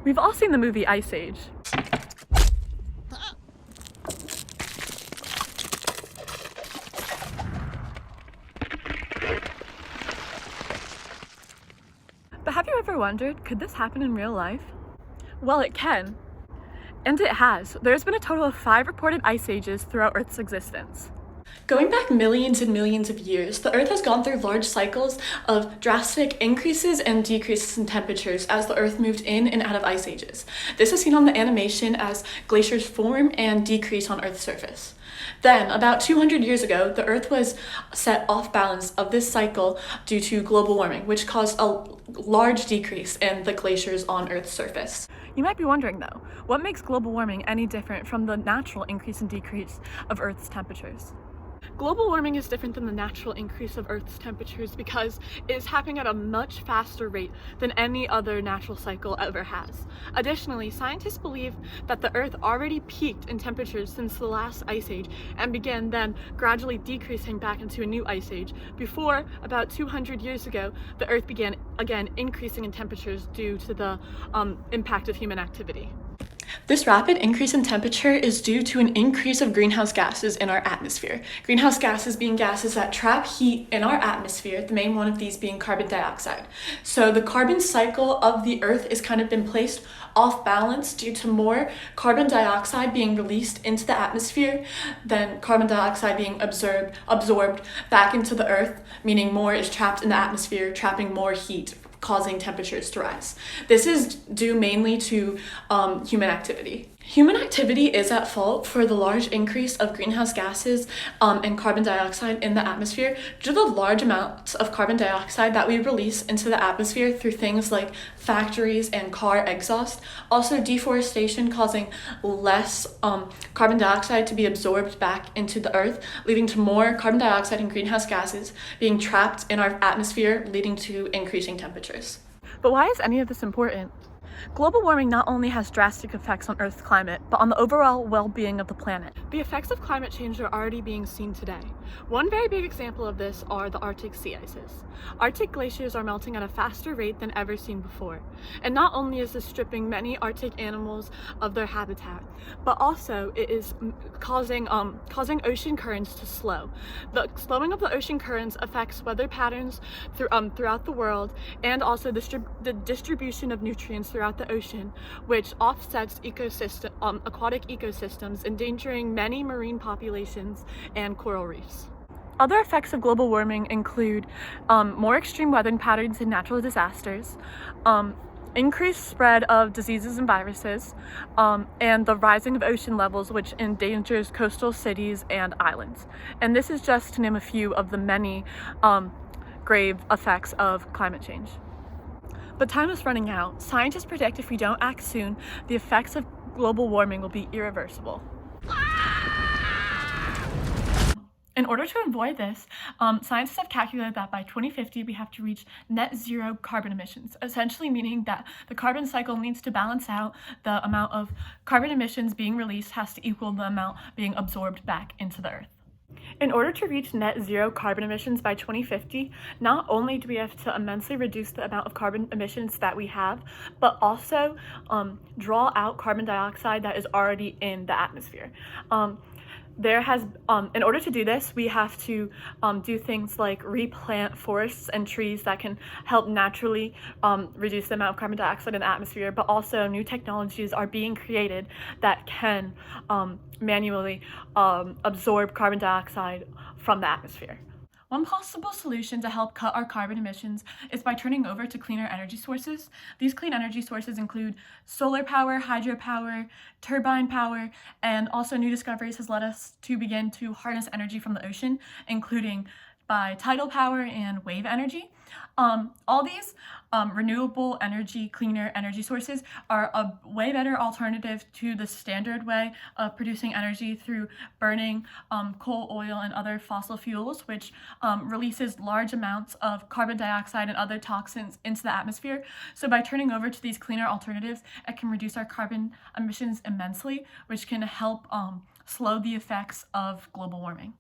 We've all seen the movie Ice Age. But have you ever wondered, could this happen in real life? Well, it can. And it has. There's been a total of 5 reported ice ages throughout Earth's existence. Going back millions and millions of years, the Earth has gone through large cycles of drastic increases and decreases in temperatures as the Earth moved in and out of ice ages. This is seen on the animation as glaciers form and decrease on Earth's surface. Then, about 200 years ago, the Earth was set off balance of this cycle due to global warming, which caused a large decrease in the glaciers on Earth's surface. You might be wondering though, what makes global warming any different from the natural increase and decrease of Earth's temperatures? Global warming is different than the natural increase of Earth's temperatures because it is happening at a much faster rate than any other natural cycle ever has. Additionally, scientists believe that the Earth already peaked in temperatures since the last ice age and began then gradually decreasing back into a new ice age before, about 200 years ago, the Earth began again increasing in temperatures due to the impact of human activity. This rapid increase in temperature is due to an increase of greenhouse gases in our atmosphere. Greenhouse gases being gases that trap heat in our atmosphere, the main one of these being carbon dioxide. So the carbon cycle of the Earth is kind of been placed off balance due to more carbon dioxide being released into the atmosphere than carbon dioxide being absorbed back into the Earth, meaning more is trapped in the atmosphere, trapping more heat, causing temperatures to rise. This is due mainly to human activity. Human activity is at fault for the large increase of greenhouse gases and carbon dioxide in the atmosphere due to the large amounts of carbon dioxide that we release into the atmosphere through things like factories and car exhaust. Also, deforestation causing less carbon dioxide to be absorbed back into the Earth, leading to more carbon dioxide and greenhouse gases being trapped in our atmosphere, leading to increasing temperatures. But why is any of this important? Global warming not only has drastic effects on Earth's climate, but on the overall well-being of the planet. The effects of climate change are already being seen today. One very big example of this are the Arctic sea ices. Arctic glaciers are melting at a faster rate than ever seen before. And not only is this stripping many Arctic animals of their habitat, but also it is causing ocean currents to slow. The slowing of the ocean currents affects weather patterns throughout the world, and also the distribution of nutrients throughout the ocean, which offsets aquatic ecosystems, endangering many marine populations and coral reefs. Other effects of global warming include more extreme weather patterns and natural disasters, increased spread of diseases and viruses, and the rising of ocean levels, which endangers coastal cities and islands. And this is just to name a few of the many grave effects of climate change. But time is running out. Scientists predict if we don't act soon, the effects of global warming will be irreversible. In order to avoid this, scientists have calculated that by 2050 we have to reach net zero carbon emissions, essentially meaning that the carbon cycle needs to balance out. The amount of carbon emissions being released has to equal the amount being absorbed back into the Earth. In order to reach net zero carbon emissions by 2050, not only do we have to immensely reduce the amount of carbon emissions that we have, but also draw out carbon dioxide that is already in the atmosphere. In order to do this, we have to do things like replant forests and trees that can help naturally reduce the amount of carbon dioxide in the atmosphere, but also new technologies are being created that can manually absorb carbon dioxide from the atmosphere. One possible solution to help cut our carbon emissions is by turning over to cleaner energy sources. These clean energy sources include solar power, hydropower, turbine power, and also new discoveries has led us to begin to harness energy from the ocean, including by tidal power and wave energy. All these renewable energy, cleaner energy sources are a way better alternative to the standard way of producing energy through burning coal, oil, and other fossil fuels, which releases large amounts of carbon dioxide and other toxins into the atmosphere. So by turning over to these cleaner alternatives, it can reduce our carbon emissions immensely, which can help slow the effects of global warming.